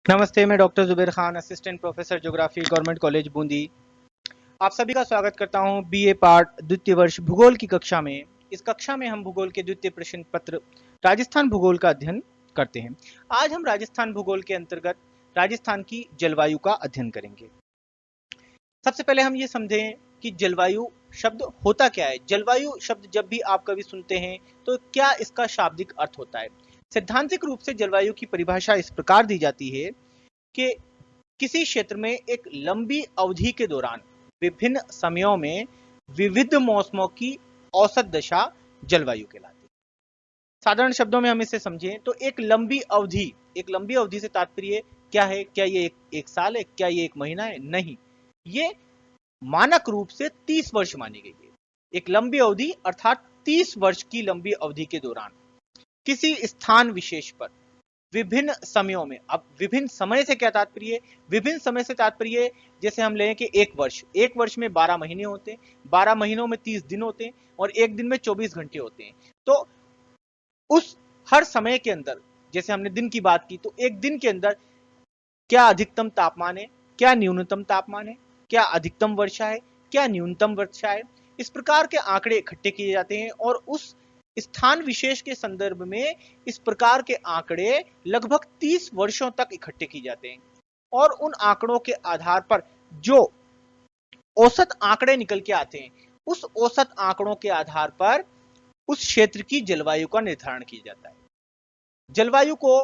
नमस्ते, मैं doctor Zuber Khan, assistant professor geography, government college Bundi. आप सभी का स्वागत करता हूं बीए पार्ट द्वितीय वर्ष भूगोल की कक्षा में। इस कक्षा में हम भूगोल के द्वितीय प्रश्न पत्र राजस्थान भूगोल का अध्ययन करते हैं। आज हम राजस्थान भूगोल के अंतर्गत राजस्थान की जलवायु का अध्ययन करेंगे। सबसे पहले हम ये समझें कि जलवायु शब्द होता क्या है। जलवायु शब्द जब भी आप कभी सुनते हैं तो क्या इसका शाब्दिक अर्थ होता है। सैद्धांतिक रूप से जलवायु की परिभाषा इस प्रकार दी जाती है कि किसी क्षेत्र में एक लंबी अवधि के दौरान विभिन्न समयों में विविध मौसमों की औसत दशा जलवायु कहलाती है। साधारण शब्दों में हम इसे समझें तो एक लंबी अवधि से तात्पर्य क्या है। क्या ये एक साल है, क्या ये एक महीना है? नहीं, ये मानक रूप से 30 वर्ष मानी गई है। एक लंबी अवधि अर्थात 30 वर्ष की लंबी अवधि के दौरान किसी स्थान विशेष पर विभिन्न समयों में। अब विभिन्न समय से क्या तात्पर्य? विभिन्न समय से तात्पर्य जैसे हम लें कि एक वर्ष में 12 महीने होते हैं, 12 महीनों में 30 दिन होते हैं और एक दिन में 24 घंटे होते हैं। तो उस हर समय के अंदर, जैसे हमने दिन की बात की, तो एक दिन के अंदर क्या अधिकतम तापमान है, क्या न्यूनतम तापमान है, क्या अधिकतम वर्षा है, क्या न्यूनतम वर्षा है। इस प्रकार के आंकड़े इकट्ठे किए जाते हैं और उस स्थान विशेष के संदर्भ में इस प्रकार के आंकड़े लगभग 30 वर्षों तक इकट्ठे किए जाते हैं और उन आंकड़ों के आधार पर जो औसत आंकड़े निकल के आते हैं, उस औसत आंकड़ों के आधार पर उस क्षेत्र की जलवायु का निर्धारण किया जाता है। जलवायु को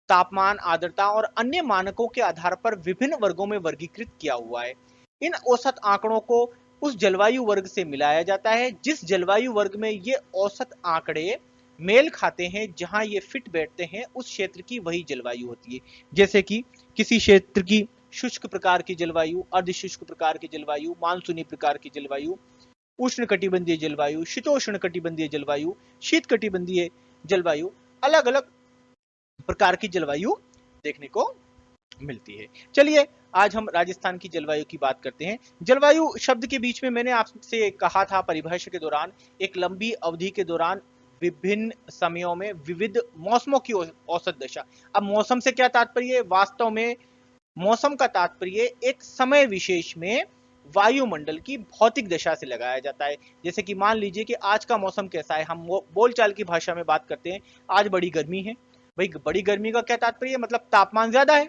तापमान, आर्द्रता और अन्य मानकों के आधार पर विभिन्न वर्गों में वर्गीकृत किया हुआ है। इन औसत आंकड़ों को उस जलवायु वर्ग से मिलाया जाता है जिस जलवायु वर्ग में ये औसत आंकड़े मेल खाते हैं, जहां ये फिट बैठते हैं, उस क्षेत्र की वही जलवायु होती है। जैसे कि किसी क्षेत्र की शुष्क प्रकार की जलवायु, अर्धशुष्क प्रकार की जलवायु, मानसूनी प्रकार की जलवायु, उष्ण कटिबंधीय जलवायु, शीतोष्ण कटिबंधीय जलवायु, शीत कटिबंधीय जलवायु, अलग अलग प्रकार की जलवायु देखने को मिलती है। चलिए आज हम राजस्थान की जलवायु की बात करते हैं। जलवायु शब्द के बीच में मैंने आपसे कहा था परिभाषा के दौरान, एक लंबी अवधि के दौरान विभिन्न समयों में विविध मौसमों की औसत दशा। अब मौसम से क्या तात्पर्य? वास्तव में मौसम का तात्पर्य एक समय विशेष में वायुमंडल की भौतिक दशा से लगाया जाता है। जैसे कि मान लीजिए कि आज का मौसम कैसा है, हम बोलचाल की भाषा में बात करते हैं, आज बड़ी गर्मी है। भाई बड़ी गर्मी का क्या तात्पर्य? मतलब तापमान ज्यादा है।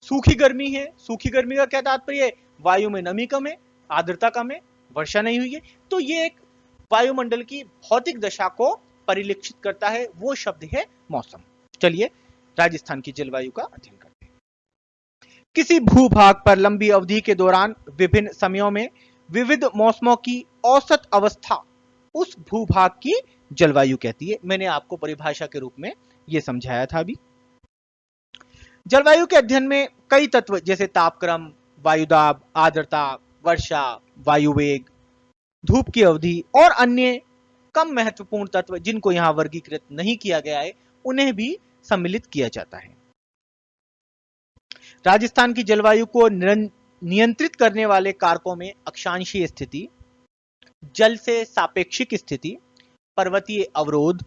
सूखी गर्मी है, सूखी गर्मी का क्या तात्पर्य है? वायु में नमी कम है, आर्द्रता कम है, वर्षा नहीं हुई है। तो ये एक वायुमंडल की भौतिक दशा को परिलक्षित करता है, वो शब्द है मौसम। चलिए राजस्थान की जलवायु का अध्ययन करते हैं। किसी भूभाग पर लंबी अवधि के दौरान विभिन्न समयों में विविध मौसमों की औसत अवस्था उस भूभाग की जलवायु कहती है। मैंने आपको परिभाषा के रूप में यह समझाया था अभी। जलवायु के अध्ययन में कई तत्व जैसे तापक्रम, वायुदाब, आर्द्रता, वर्षा, वायु वेग, धूप की अवधि और अन्य कम महत्वपूर्ण तत्व जिनको यहां वर्गीकृत नहीं किया गया है, उन्हें भी सम्मिलित किया जाता है। राजस्थान की जलवायु को नियंत्रित करने वाले कारकों में अक्षांशीय स्थिति, जल से सापेक्षिक स्थिति, पर्वतीय अवरोध,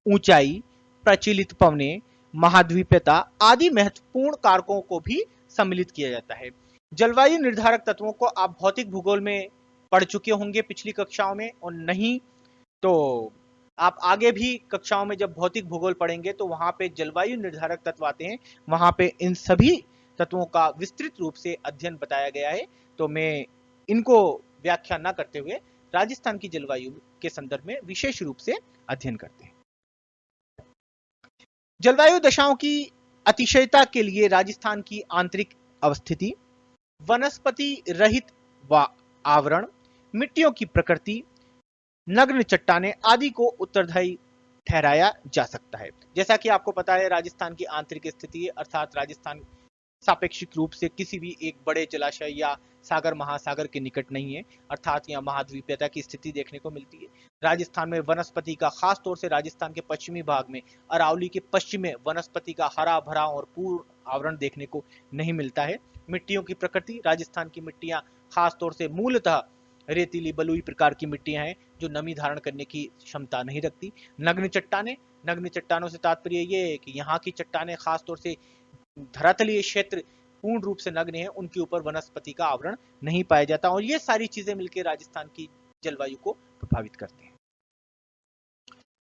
ऊंचाई, प्रचलित पवनें, महाद्वीपीयता आदि महत्वपूर्ण कारकों को भी सम्मिलित किया जाता है। जलवायु निर्धारक तत्वों को आप भौतिक भूगोल में पढ़ चुके होंगे पिछली कक्षाओं में, और नहीं तो आप आगे भी कक्षाओं में जब भौतिक भूगोल पढ़ेंगे तो वहां पे जलवायु निर्धारक तत्व आते हैं, वहां पे इन सभी तत्वों का विस्तृत रूप से अध्ययन बताया गया है। तो मैं इनको व्याख्या न करते हुए राजस्थान की जलवायु के संदर्भ में विशेष रूप से अध्ययन करते हैं। जलवायु दशाओं की अतिशयता के लिए राजस्थान की आंतरिक अवस्थिति, वनस्पति रहित आवरण, मिट्टियों की प्रकृति, नग्न चट्टाने आदि को उत्तरदायी ठहराया जा सकता है। जैसा कि आपको पता है राजस्थान की आंतरिक स्थिति अर्थात राजस्थान सापेक्षिक रूप से किसी भी एक बड़े जलाशय या सागर महासागर के निकट नहीं है, अर्थात यहाँ महाद्वीपीयता की स्थिति देखने को मिलती है। राजस्थान में वनस्पति का, खास तौर से राजस्थान के पश्चिमी भाग में अरावली के पश्चिम में वनस्पति का हरा भरा और पूर्ण आवरण देखने को नहीं मिलता है। मिट्टियों की प्रकृति, राजस्थान की मिट्टियां खास तौर से मूलतः रेतीली बलुई प्रकार की मिट्टियां हैं जो नमी धारण करने की क्षमता नहीं रखती। नग्न चट्टाने, नग्न चट्टानों से तात्पर्य ये है कि यहाँ की चट्टानें खासतौर से धरातलीय क्षेत्र पूर्ण रूप से नग्न है, उनके ऊपर वनस्पति का आवरण नहीं पाया जाता, और ये सारी चीजें मिलकर राजस्थान की जलवायु को प्रभावित करते हैं।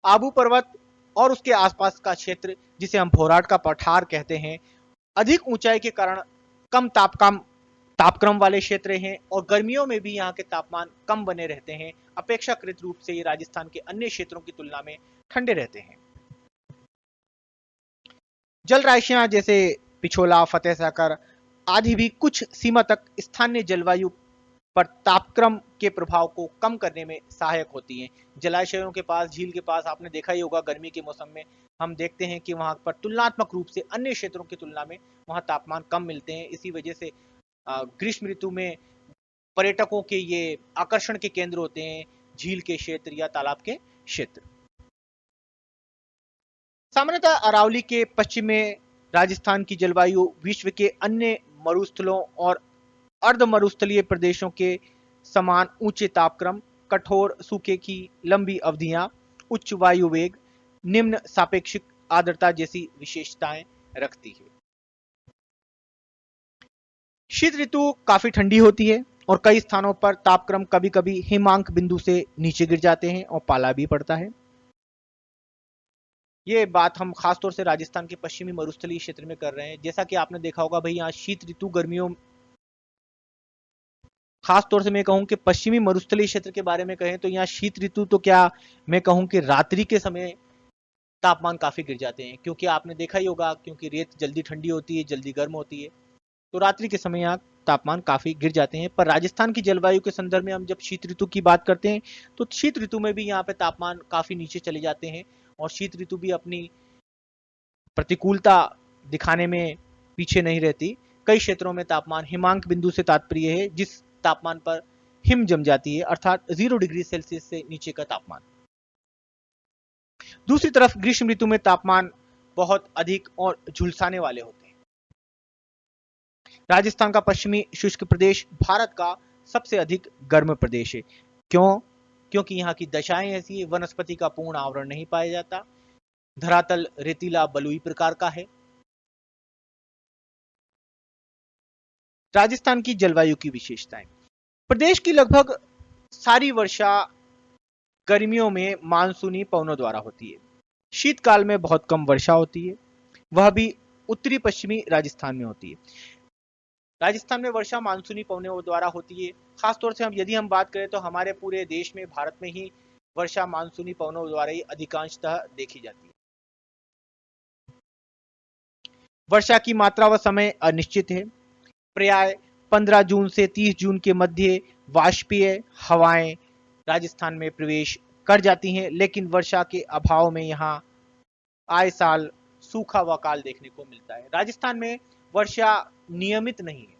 आबू पर्वत और उसके आसपास का क्षेत्र, जिसे हम फोराट का पठार कहते हैं, अधिक ऊंचाई के कारण कम तापक्रम वाले क्षेत्र हैं, और गर्मियों में भी यहाँ के तापमान कम बने रहते हैं। अपेक्षाकृत रूप से ये राजस्थान के अन्य क्षेत्रों की तुलना में ठंडे रहते हैं। जल राशियां जैसे पिछोला, फतेह साकर आदि भी कुछ सीमा तक स्थानीय जलवायु पर तापक्रम के प्रभाव को कम करने में सहायक होती हैं। जलाशयों के पास, झील के पास आपने देखा ही होगा, गर्मी के मौसम में हम देखते हैं कि वहां पर तुलनात्मक रूप से अन्य क्षेत्रों की तुलना में वहां तापमान कम मिलते हैं। इसी वजह से ग्रीष्म ऋतु में पर्यटकों के ये आकर्षण के केंद्र होते हैं, झील के क्षेत्र या तालाब के क्षेत्र। सामान्यतः अरावली के पश्चिम में राजस्थान की जलवायु विश्व के अन्य मरुस्थलों और अर्ध मरुस्थलीय प्रदेशों के समान ऊंचे तापक्रम, कठोर सूखे की लंबी अवधियां, उच्च वायु वेग, निम्न सापेक्षिक आर्द्रता जैसी विशेषताएं रखती है। शीत ऋतु काफी ठंडी होती है और कई स्थानों पर तापक्रम कभी कभी हिमांक बिंदु से नीचे गिर जाते हैं और पाला भी पड़ता है। ये बात हम खासतौर से राजस्थान के पश्चिमी मरुस्थलीय क्षेत्र में कर रहे हैं। जैसा कि आपने देखा होगा भाई, यहाँ शीत ऋतु गर्मियों, खासतौर से मैं कहूं कि पश्चिमी मरुस्थलीय क्षेत्र के बारे में कहें तो यहाँ शीत ऋतु तो क्या, मैं कहूं कि रात्रि के समय तापमान काफी गिर जाते हैं, क्योंकि आपने देखा ही होगा, क्योंकि रेत जल्दी ठंडी होती है, जल्दी गर्म होती है, तो रात्रि के समय यहाँ तापमान काफी गिर जाते हैं। पर राजस्थान की जलवायु के संदर्भ में हम जब शीत ऋतु की बात करते हैं तो शीत ऋतु में भी यहाँ पे तापमान काफी नीचे चले जाते हैं, और शीत ऋतु भी अपनी प्रतिकूलता दिखाने में पीछे नहीं रहती। कई क्षेत्रों में तापमान हिमांक बिंदु से तात्पर्य है जिस तापमान पर हिम जम जाती है, अर्थात 0 डिग्री सेल्सियस से नीचे का तापमान। दूसरी तरफ ग्रीष्म ऋतु में तापमान बहुत अधिक और झुलसाने वाले होते हैं। राजस्थान का पश्चिमी शुष्क प्रदेश भारत का सबसे अधिक गर्म प्रदेश है। क्यों? क्योंकि यहाँ की दशाएं ऐसी है, वनस्पति का पूर्ण आवरण नहीं पाया जाता, धरातल रेतीला बलुई प्रकार का है। राजस्थान की जलवायु की विशेषताएं। प्रदेश की लगभग सारी वर्षा गर्मियों में मानसूनी पवनों द्वारा होती है। शीतकाल में बहुत कम वर्षा होती है, वह भी उत्तरी पश्चिमी राजस्थान में होती है। राजस्थान में वर्षा मानसूनी पवनों द्वारा होती है। खासतौर से यदि हम बात करें तो हमारे पूरे देश में, भारत में ही वर्षा मानसूनी पवनों द्वारा ही अधिकांशतः देखी जाती है। वर्षा की मात्रा व समय अनिश्चित है। प्राय 15 जून से 30 जून के मध्य वाष्पीय हवाएं राजस्थान में प्रवेश कर जाती हैं, लेकिन वर्षा के अभाव में यहाँ आए साल सूखा व काल देखने को मिलता है। राजस्थान में वर्षा नियमित नहीं है।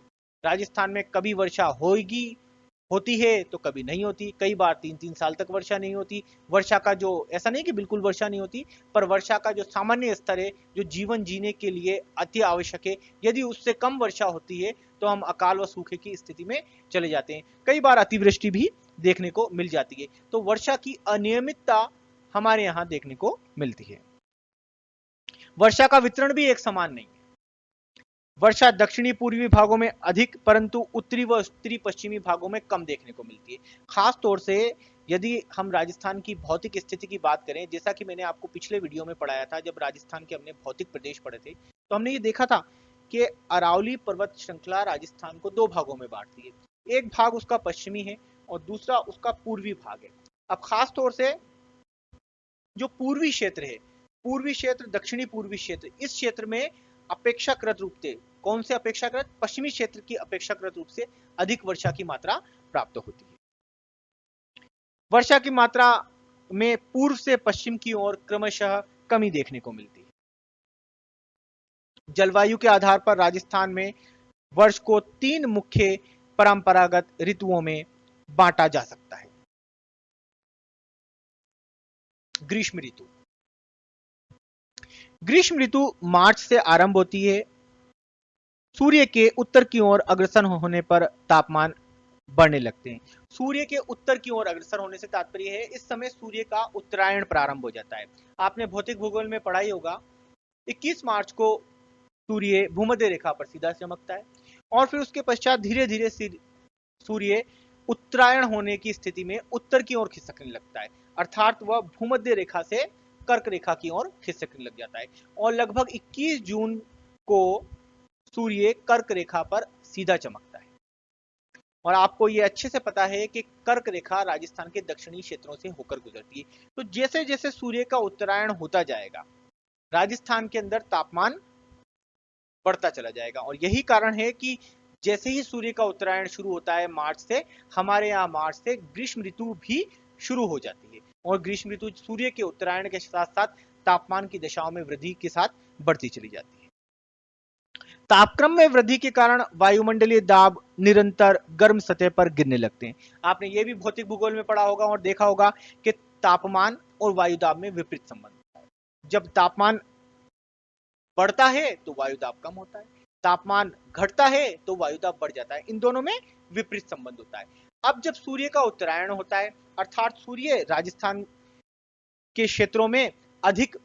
राजस्थान में कभी वर्षा होती है तो कभी नहीं होती। कई बार 3-3 साल तक वर्षा नहीं होती। वर्षा का जो, ऐसा नहीं कि बिल्कुल वर्षा नहीं होती, पर वर्षा का जो सामान्य स्तर है, जो जीवन जीने के लिए अति आवश्यक है, यदि उससे कम वर्षा होती है तो हम अकाल व सूखे की स्थिति में चले जाते हैं। कई बार अतिवृष्टि भी देखने को मिल जाती है। तो वर्षा की अनियमितता हमारे यहाँ देखने को मिलती है। वर्षा का वितरण भी एक समान नहीं है। वर्षा दक्षिणी पूर्वी भागों में अधिक, परंतु उत्तरी व उत्तरी पश्चिमी भागों में कम देखने को मिलती है। खास तौर से यदि हम राजस्थान की भौतिक स्थिति की बात करें, जैसा कि मैंने आपको पिछले वीडियो में पढ़ाया था, जब राजस्थान के हमने भौतिक प्रदेश पढ़े थे, तो हमने ये देखा था कि अरावली पर्वत श्रृंखला राजस्थान को 2 भागों में बांटती है। एक भाग उसका पश्चिमी है और दूसरा उसका पूर्वी भाग है। अब खास तौर से जो पूर्वी क्षेत्र है, पूर्वी क्षेत्र, दक्षिणी पूर्वी क्षेत्र, इस क्षेत्र में अपेक्षाकृत रूप से, कौन से अपेक्षाकृत? पश्चिमी क्षेत्र की अपेक्षाकृत रूप से अधिक वर्षा की मात्रा प्राप्त होती है। वर्षा की मात्रा में पूर्व से पश्चिम की ओर क्रमशः कमी देखने को मिलती है। जलवायु के आधार पर राजस्थान में वर्ष को 3 मुख्य परंपरागत ऋतुओं में बांटा जा सकता है। ग्रीष्म ऋतु। ग्रीष्म ऋतु मार्च से आरंभ होती है। सूर्य के उत्तर की ओर अग्रसर होने पर तापमान बढ़ने लगते हैं। सूर्य के उत्तर की ओर अग्रसर होने से तात्पर्य है इस समय सूर्य का उत्तरायण प्रारंभ हो जाता है। आपने भौतिक भूगोल में पढ़ा ही होगा, 21 मार्च को सूर्य भूमध्य रेखा पर सीधा चमकता है और फिर उसके पश्चात धीरे धीरे सूर्य उत्तरायण होने की स्थिति में उत्तर की ओर खिसकने लगता है, अर्थात वह भूमध्य रेखा से कर्क रेखा की ओर खिसकने लग जाता है और लगभग 21 जून को सूर्य कर्क रेखा पर सीधा चमकता है। और आपको ये अच्छे से पता है कि कर्क रेखा राजस्थान के दक्षिणी क्षेत्रों से होकर गुजरती है। तो जैसे जैसे सूर्य का उत्तरायण होता जाएगा राजस्थान के अंदर तापमान बढ़ता चला जाएगा और यही कारण है कि जैसे ही सूर्य का उत्तरायण शुरू होता है मार्च से, हमारे यहाँ मार्च से ग्रीष्म ऋतु भी शुरू हो जाती है और ग्रीष्म ऋतु सूर्य के उत्तरायण के साथ साथ तापमान की दिशाओं में वृद्धि के साथ बढ़ती चली जाती है। तापक्रम में वृद्धि के कारण वायुमंडलीय दाब निरंतर गर्म सतह पर गिरने लगते हैं। आपने ये भी भौतिक भूगोल में पढ़ा होगा और देखा होगा कि तापमान और वायु दाब में विपरीत संबंध होता है। जब तापमान बढ़ता है तो वायु दाब कम होता है, तापमान घटता है तो वायु दाब बढ़ जाता है, इन दोनों में विपरीत संबंध होता है। अब जब सूर्य का उत्तरायण होता है अर्थात सूर्य राजस्थान के क्षेत्रों में अधिक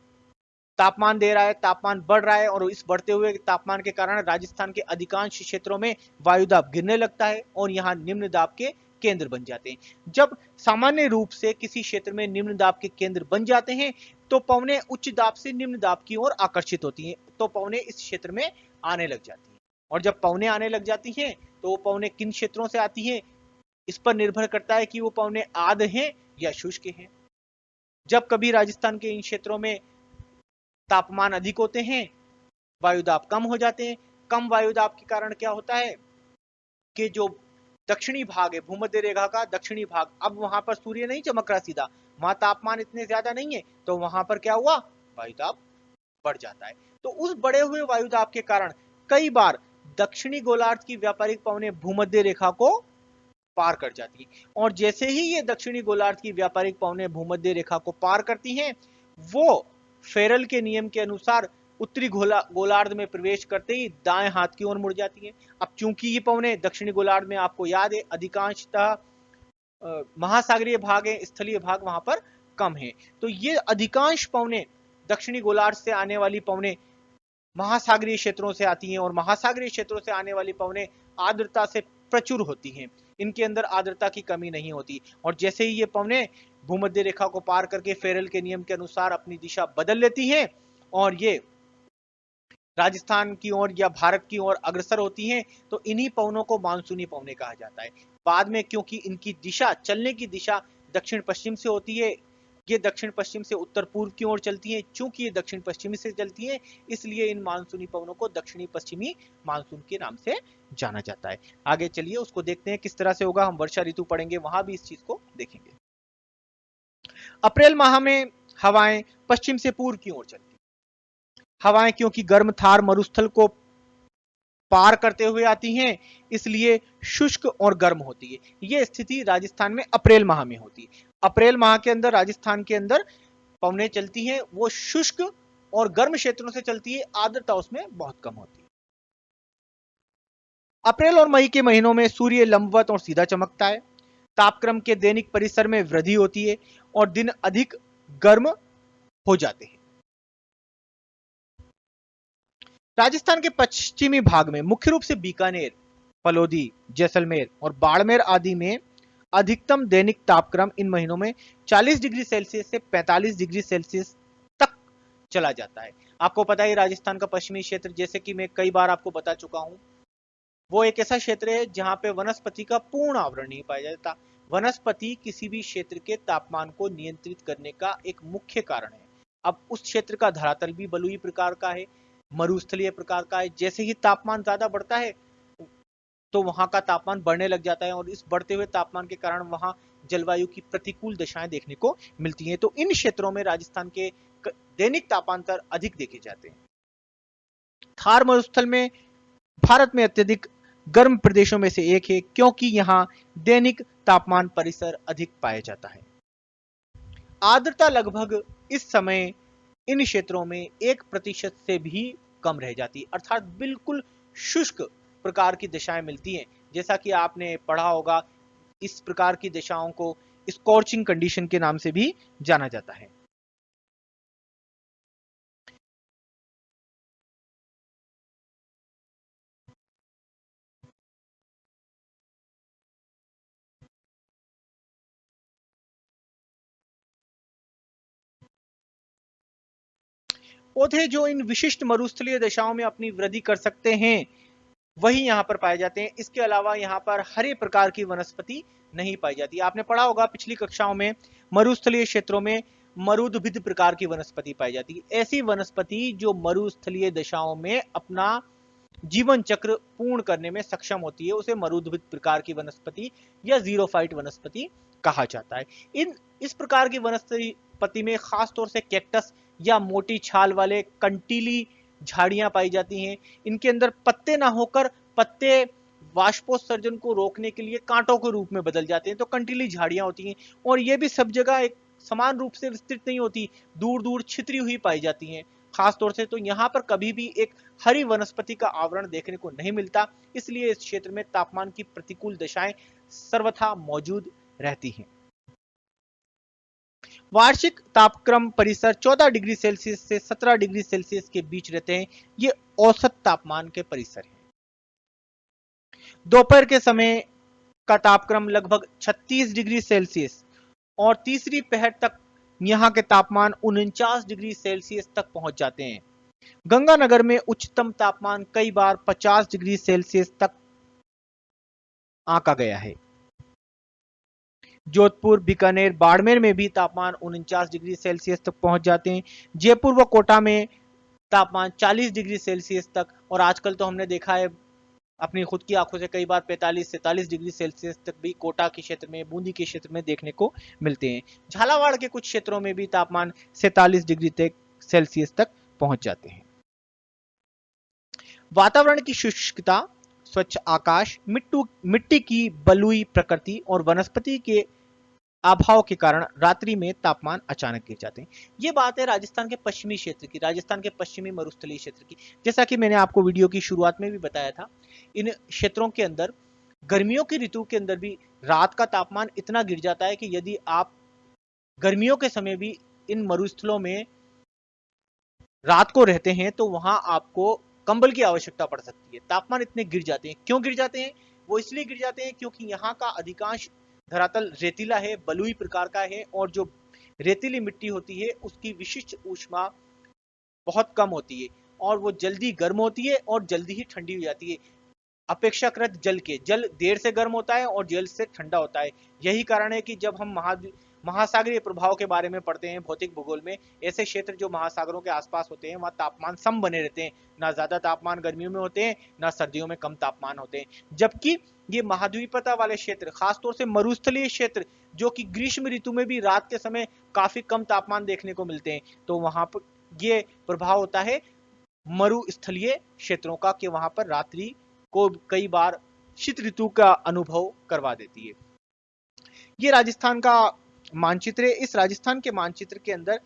तापमान दे रहा है, तापमान बढ़ रहा है और इस बढ़ते हुए तापमान के कारण राजस्थान के अधिकांश क्षेत्रों में वायु दाब गिरने लगता है और यहाँ निम्न दाब के केंद्र बन जाते हैं। जब सामान्य रूप से किसी क्षेत्र में निम्न दाब के केंद्र बन जाते हैं तो पवनें उच्च दाब से निम्न दाब की ओर आकर्षित होती हैं, तो पवनें इस क्षेत्र में आने लग जाती हैं और जब पवनें आने लग जाती हैं तो वो पवनें किन क्षेत्रों से आती हैं इस पर निर्भर करता है कि वो पवनें आर्द्र हैं या शुष्क हैं। जब कभी राजस्थान के इन क्षेत्रों में तापमान अधिक होते हैं, वायु दाब कम हो जाते हैं। कम वायु दाब के कारण क्या होता है कि जो दक्षिणी भाग है भूमध्य रेखा का दक्षिणी भाग, अब वहां पर सूर्य नहीं चमक रहा सीधा, वहां तापमान इतने ज्यादा नहीं है, तो वहां पर क्या हुआ, वायु दाब बढ़ जाता है। तो उस बढ़े हुए वायु दाब के कारण कई बार दक्षिणी गोलार्ध की व्यापारिक पवनें भूमध्य रेखा को पार कर जाती है और जैसे ही ये दक्षिणी गोलार्ध की व्यापारिक पवनें भूमध्य रेखा को पार करती हैं, वो फेरल के नियम के अनुसार उत्तरी गोलार्ध में प्रवेश करते ही दाएं हाथ की ओर मुड़ जाती है। अब चूंकि ये पवनें दक्षिणी गोलार्ध में आपको याद है अधिकांशतः महासागरीय भाग है, स्थलीय भाग वहां पर कम है, तो ये अधिकांश पवनें दक्षिणी गोलार्ध से आने वाली पवनें महासागरीय क्षेत्रों से आती हैं और महासागरीय क्षेत्रों से आने वाली पवनें आर्द्रता से प्रचुर होती हैं, इनके अंदर आर्द्रता की कमी नहीं होती और जैसे ही ये पवनें भूमध्य रेखा को पार करके फेरल के नियम के अनुसार अपनी दिशा बदल लेती हैं और ये राजस्थान की ओर या भारत की ओर अग्रसर होती हैं, तो इन्हीं पवनों को मानसूनी पवनें कहा जाता है। बाद में क्योंकि इनकी दिशा, चलने की दिशा दक्षिण पश्चिम से होती है, ये दक्षिण पश्चिम से उत्तर पूर्व की ओर चलती हैं, चूंकि ये दक्षिण पश्चिमी से चलती हैं इसलिए इन मानसूनी पवनों को दक्षिणी पश्चिमी मानसून के नाम से जाना जाता है। आगे चलिए उसको देखते हैं किस तरह से होगा, हम वर्षा ऋतु पढ़ेंगे वहां भी इस चीज को देखेंगे। अप्रैल माह में हवाएं पश्चिम से पूर्व की ओर चलती, हवाएं क्योंकि गर्म थार मरुस्थल को पार करते हुए आती हैं इसलिए शुष्क और गर्म होती है। यह स्थिति राजस्थान में अप्रैल माह में होती है। अप्रैल माह के अंदर राजस्थान के अंदर पवनें चलती हैं, वो शुष्क और गर्म क्षेत्रों से चलती है, आर्द्रता उसमें बहुत कम होती है। अप्रैल और मई के महीनों में सूर्य लंबवत और सीधा चमकता है, तापक्रम के दैनिक परिसर में वृद्धि होती है और दिन अधिक गर्म हो जाते हैं। राजस्थान के पश्चिमी भाग में मुख्य रूप से बीकानेर, फलोदी, जैसलमेर और बाड़मेर आदि में अधिकतम दैनिक तापक्रम इन महीनों में 40 डिग्री सेल्सियस से 45 डिग्री सेल्सियस तक चला जाता है। आपको पता है राजस्थान का पश्चिमी क्षेत्र, जैसे कि मैं कई बार आपको बता चुका हूं, वो एक ऐसा क्षेत्र है जहां पे वनस्पति का पूर्ण आवरण नहीं पाया जाता। वनस्पति किसी भी क्षेत्र के तापमान को नियंत्रित करने का एक मुख्य कारण है। अब उस क्षेत्र का धरातल भी बलुई प्रकार का है, मरुस्थलीय प्रकार का है, जैसे ही तापमान ज्यादा बढ़ता है तो वहां का तापमान बढ़ने लग जाता है और इस बढ़ते हुए तापमान के कारण वहां जलवायु की प्रतिकूल दशाएं देखने को मिलती हैं। तो इन क्षेत्रों में राजस्थान के दैनिक तापांतर अधिक देखे जाते हैं। थार मरुस्थल में भारत में अत्यधिक गर्म प्रदेशों में से एक है क्योंकि यहां दैनिक तापमान परिसर अधिक पाया जाता है। आर्द्रता लगभग इस समय इन क्षेत्रों में 1% से भी कम रह जाती है, अर्थात बिल्कुल शुष्क प्रकार की दिशाएं मिलती हैं। जैसा कि आपने पढ़ा होगा, इस प्रकार की दशाओं को स्कॉर्चिंग कंडीशन के नाम से भी जाना जाता है। पौधे जो इन विशिष्ट मरुस्थलीय दशाओं में अपनी वृद्धि कर सकते हैं वही यहाँ पर पाए जाते हैं। इसके अलावा यहाँ पर हरे प्रकार की वनस्पति नहीं पाई जाती। आपने पढ़ा होगा पिछली कक्षाओं में, मरुस्थलीय क्षेत्रों में मरुद्भिद प्रकार की वनस्पति पाई जाती है। ऐसी वनस्पति जो मरुस्थलीय दशाओं में अपना जीवन चक्र पूर्ण करने में सक्षम होती है, उसे मरुद्भिद प्रकार की वनस्पति या जीरोफाइट वनस्पति कहा जाता है। इस प्रकार की वनस्पति में खासतौर से कैक्टस या मोटी छाल वाले कंटीली झाड़ियां पाई जाती हैं। इनके अंदर पत्ते ना होकर पत्ते वाष्पोत्सर्जन को रोकने के लिए कांटों के रूप में बदल जाते हैं, तो कंटीली झाड़ियां होती हैं। और ये भी सब जगह एक समान रूप से विस्तृत नहीं होती, दूर दूर छितरी हुई पाई जाती हैं खास तौर से। तो यहाँ पर कभी भी एक हरी वनस्पति का आवरण देखने को नहीं मिलता, इसलिए इस क्षेत्र में तापमान की प्रतिकूल दशाएं सर्वथा मौजूद रहती हैं। वार्षिक तापक्रम परिसर 14 डिग्री सेल्सियस से 17 डिग्री सेल्सियस के बीच रहते हैं। ये औसत तापमान के परिसर हैं। दोपहर के समय का तापक्रम लगभग 36 डिग्री सेल्सियस और तीसरी पहर तक यहाँ के तापमान 49 डिग्री सेल्सियस तक पहुंच जाते हैं। गंगानगर में उच्चतम तापमान कई बार 50 डिग्री सेल्सियस तक आंका गया है। जोधपुर, बीकानेर, बाड़मेर में भी तापमान 49 डिग्री सेल्सियस तक पहुंच जाते हैं। जयपुर व कोटा में तापमान 40 डिग्री सेल्सियस तक, और आजकल तो हमने देखा है अपनी खुद की आंखों से कई बार 45-47 डिग्री सेल्सियस तक भी कोटा के क्षेत्र में, बूंदी के क्षेत्र में देखने को मिलते हैं। झालावाड़ के कुछ क्षेत्रों में भी तापमान 47 डिग्री तक सेल्सियस तक पहुंच जाते हैं। वातावरण की शुष्कता, स्वच्छ आकाश, मिट्टी की बलुई प्रकृति और वनस्पति के अभाव के कारण रात्रि में तापमान अचानक गिर जाते हैं। ये बात है राजस्थान के पश्चिमी क्षेत्र की, राजस्थान के पश्चिमी मरुस्थलीय क्षेत्र की। जैसा कि मैंने आपको वीडियो की शुरुआत में भी बताया था, इन क्षेत्रों के अंदर गर्मियों की ऋतु के अंदर भी रात का तापमान इतना गिर जाता है कि यदि आप गर्मियों के समय भी इन मरुस्थलों में रात को रहते हैं तो वहां आपको कंबल की आवश्यकता पड़ सकती है। तापमान इतने गिर जाते हैं। क्यों गिर जाते हैं? वो इसलिए गिर जाते हैं क्योंकि यहाँ का अधिकांश धरातल रेतीला है, बलुई प्रकार का है, और जो रेतीली मिट्टी होती है उसकी विशिष्ट ऊष्मा बहुत कम होती है और वो जल्दी गर्म होती है और जल्दी ही ठंडी हो जाती है अपेक्षाकृत जल के। जल देर से गर्म होता है और जल से ठंडा होता है। यही कारण है कि जब हम महासागरीय प्रभाव के बारे में पढ़ते हैं भौतिक भूगोल में, ऐसे क्षेत्र जो महासागरों के आसपास होते हैं वहां तापमान सम बने रहते हैं। ना ज्यादा तापमान गर्मियों में होते हैं, ना सर्दियों में कम तापमान होते हैं। जबकि ये महाद्वीपता वाले क्षेत्र, खासतौर से मरुस्थलीय क्षेत्र, जो कि ग्रीष्म ऋतु में भी रात के समय काफी कम तापमान देखने को मिलते हैं, तो वहां पर ये प्रभाव होता है मरुस्थलीय क्षेत्रों का, कि वहां पर रात्रि को कई बार शीत ऋतु का अनुभव करवा देती है। ये राजस्थान का मानचित्र है। इस राजस्थान के मानचित्र के अंदर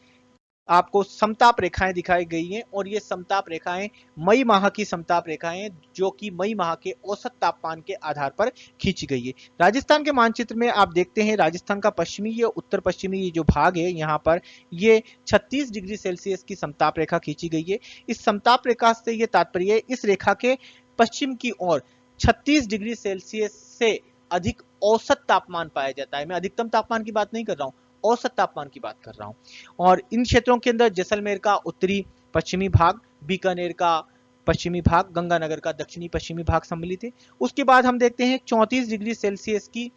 आपको समताप रेखाएं दिखाई गई हैं और ये समताप रेखाएं मई माह की समताप रेखाएं, जो कि मई माह के औसत तापमान के आधार पर खींची गई है। राजस्थान के मानचित्र में आप देखते हैं राजस्थान का पश्चिमी या उत्तर पश्चिमी ये जो भाग है, यहाँ पर ये 36 डिग्री सेल्सियस की समताप रेखा खींची गई है। इस समताप रेखा से ये तात्पर्य है इस रेखा के पश्चिम की ओर 36 डिग्री सेल्सियस से अधिक औसत तापमान पाया जाता है। मैं अधिकतम तापमान की बात नहीं कर रहा हूँ, औसत तापमान की बात कर रहा हूं। और इन क्षेत्रों के अंदर जैसलमेर का उत्तरी पश्चिमी भाग, बीकानेर का पश्चिमी भाग, गंगानगर का दक्षिणी पश्चिमी भाग सम्मिलित है। उसके बाद हम देखते हैं 34 डिग्री सेल्सियस की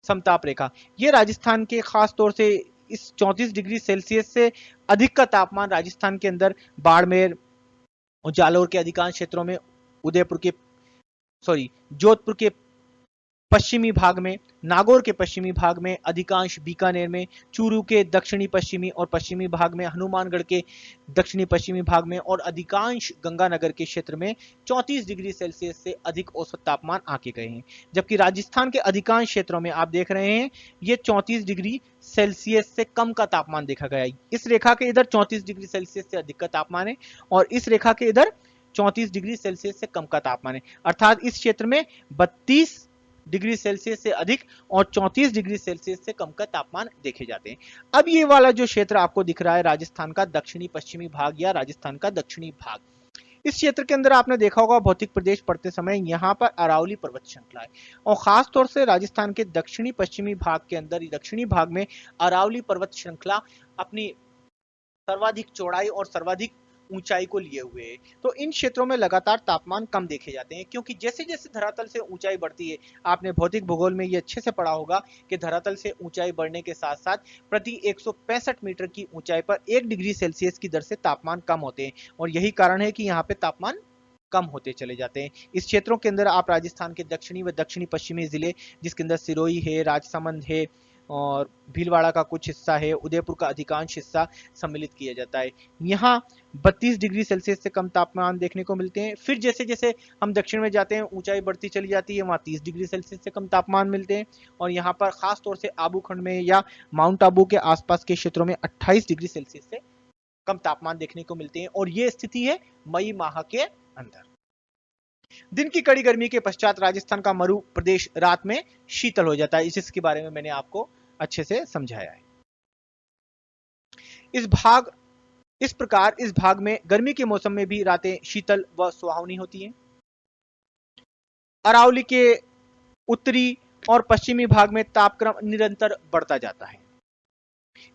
समताप रेखा। ये राजस्थान के खास तौर से इस 34 डिग्री सेल्सियस से अधिक का तापमान राजस्थान के अंदर बाड़मेर और जालौर के अधिकांश क्षेत्रों में, जोधपुर के पश्चिमी भाग में, नागौर के पश्चिमी भाग में, अधिकांश बीकानेर में, चूरू के दक्षिणी पश्चिमी और पश्चिमी भाग में, हनुमानगढ़ के दक्षिणी पश्चिमी भाग में और अधिकांश गंगानगर के क्षेत्र में 34 डिग्री सेल्सियस से अधिक औसत तापमान आंके गए हैं। जबकि राजस्थान के अधिकांश क्षेत्रों में आप देख रहे हैं ये 34 डिग्री सेल्सियस से कम का तापमान देखा गया है। इस रेखा के इधर 34 डिग्री सेल्सियस से अधिक का तापमान है और इस रेखा के इधर 34 डिग्री सेल्सियस से कम का तापमान है। अर्थात इस क्षेत्र में 32 डिग्री सेल्सियस से अधिक और 34 डिग्री सेल्सियस से कम का तापमान देखे जाते हैं। अब ये वाला जो क्षेत्र आपको दिख रहा है राजस्थान का दक्षिणी पश्चिमी भाग या राजस्थान का दक्षिणी भाग, इस क्षेत्र के अंदर आपने देखा होगा भौतिक प्रदेश पढ़ते समय यहाँ पर अरावली पर्वत श्रृंखला है और खास तौर से राजस्थान के दक्षिणी पश्चिमी भाग के अंदर दक्षिणी भाग में अरावली पर्वत श्रृंखला अपनी सर्वाधिक चौड़ाई और सर्वाधिक ऊंचाई को लिए हुए है। तो इन क्षेत्रों में लगातार तापमान कम देखे जाते हैं क्योंकि जैसे जैसे धरातल से ऊंचाई बढ़ती है, आपने भौतिक भूगोल में ये अच्छे से पढ़ा होगा कि धरातल से ऊंचाई बढ़ने के साथ साथ प्रति 165 मीटर की ऊंचाई पर 1 डिग्री सेल्सियस की दर से तापमान कम होते हैं और यही कारण है कि यहाँ पे तापमान कम होते चले जाते हैं। इस क्षेत्रों के अंदर आप राजस्थान के दक्षिणी व दक्षिणी पश्चिमी जिले जिसके अंदर सिरोही है, राजसमंद है और भीलवाड़ा का कुछ हिस्सा है, उदयपुर का अधिकांश हिस्सा सम्मिलित किया जाता है। यहाँ 32 डिग्री सेल्सियस से कम तापमान देखने को मिलते हैं। फिर जैसे जैसे हम दक्षिण में जाते हैं ऊंचाई बढ़ती चली जाती है, वहाँ 30 डिग्री सेल्सियस से कम तापमान मिलते हैं और यहाँ पर खास तौर से आबू खंड में या माउंट आबू के आसपास के क्षेत्रों में 28 डिग्री सेल्सियस से कम तापमान देखने को मिलते हैं और ये स्थिति है मई माह के अंदर। दिन की कड़ी गर्मी के पश्चात राजस्थान का मरु प्रदेश रात में शीतल हो जाता है, इसके बारे में मैंने आपको अच्छे से समझाया है। इस प्रकार इस भाग में गर्मी के मौसम में भी रातें शीतल व सुहावनी होती हैं। अरावली के उत्तरी और पश्चिमी भाग में तापक्रम निरंतर बढ़ता जाता है।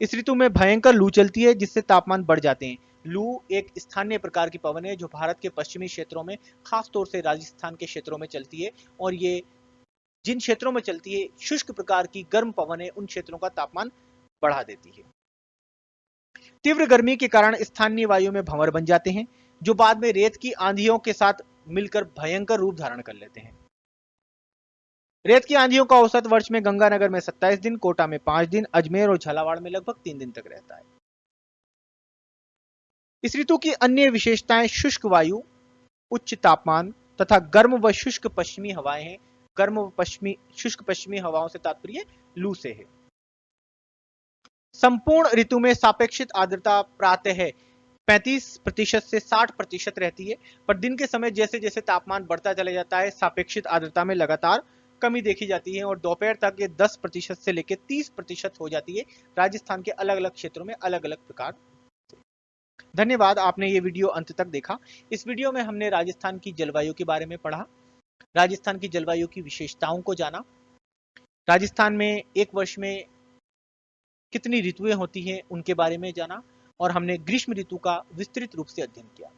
इस ऋतु में भयंकर लू चलती है जिससे तापमान बढ़ जाते हैं। लू एक स्थानीय प्रकार की पवन है जो भारत के पश्चिमी क्षेत्रों में खास तौर से राजस्थान के क्षेत्रों में चलती है और ये जिन क्षेत्रों में चलती है शुष्क प्रकार की गर्म पवन है, उन क्षेत्रों का तापमान बढ़ा देती है। तीव्र गर्मी के कारण स्थानीय वायु में भंवर बन जाते हैं जो बाद में रेत की आंधियों के साथ मिलकर भयंकर रूप धारण कर लेते हैं। रेत की आंधियों का औसत वर्ष में गंगानगर में 27 दिन, कोटा में 5 दिन, अजमेर और झालावाड़ में लगभग 3 दिन तक रहता है। इस ऋतु की अन्य विशेषताएं शुष्क वायु, उच्च तापमान तथा गर्म व शुष्क पश्चिमी हवाएं हैं। गर्म व शुष्क पश्चिमी हवाओं से तात्पर्य लू से है। संपूर्ण ऋतु में सापेक्षिक आर्द्रता प्रातः 35% से 60% रहती है, पर दिन के समय जैसे जैसे तापमान बढ़ता चला जाता है सापेक्षिक आर्द्रता में लगातार कमी देखी जाती है और दोपहर तक ये 10% से लेकर 30% हो जाती है राजस्थान के अलग अलग क्षेत्रों में अलग अलग प्रकार। धन्यवाद, आपने ये वीडियो अंत तक देखा। इस वीडियो में हमने राजस्थान की जलवायु के बारे में पढ़ा, राजस्थान की जलवायु की विशेषताओं को जाना, राजस्थान में एक वर्ष में कितनी ऋतुएं होती हैं उनके बारे में जाना और हमने ग्रीष्म ऋतु का विस्तृत रूप से अध्ययन किया।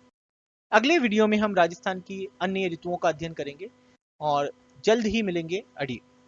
अगले वीडियो में हम राजस्थान की अन्य ऋतुओं का अध्ययन करेंगे और जल्द ही मिलेंगे। अड़ी।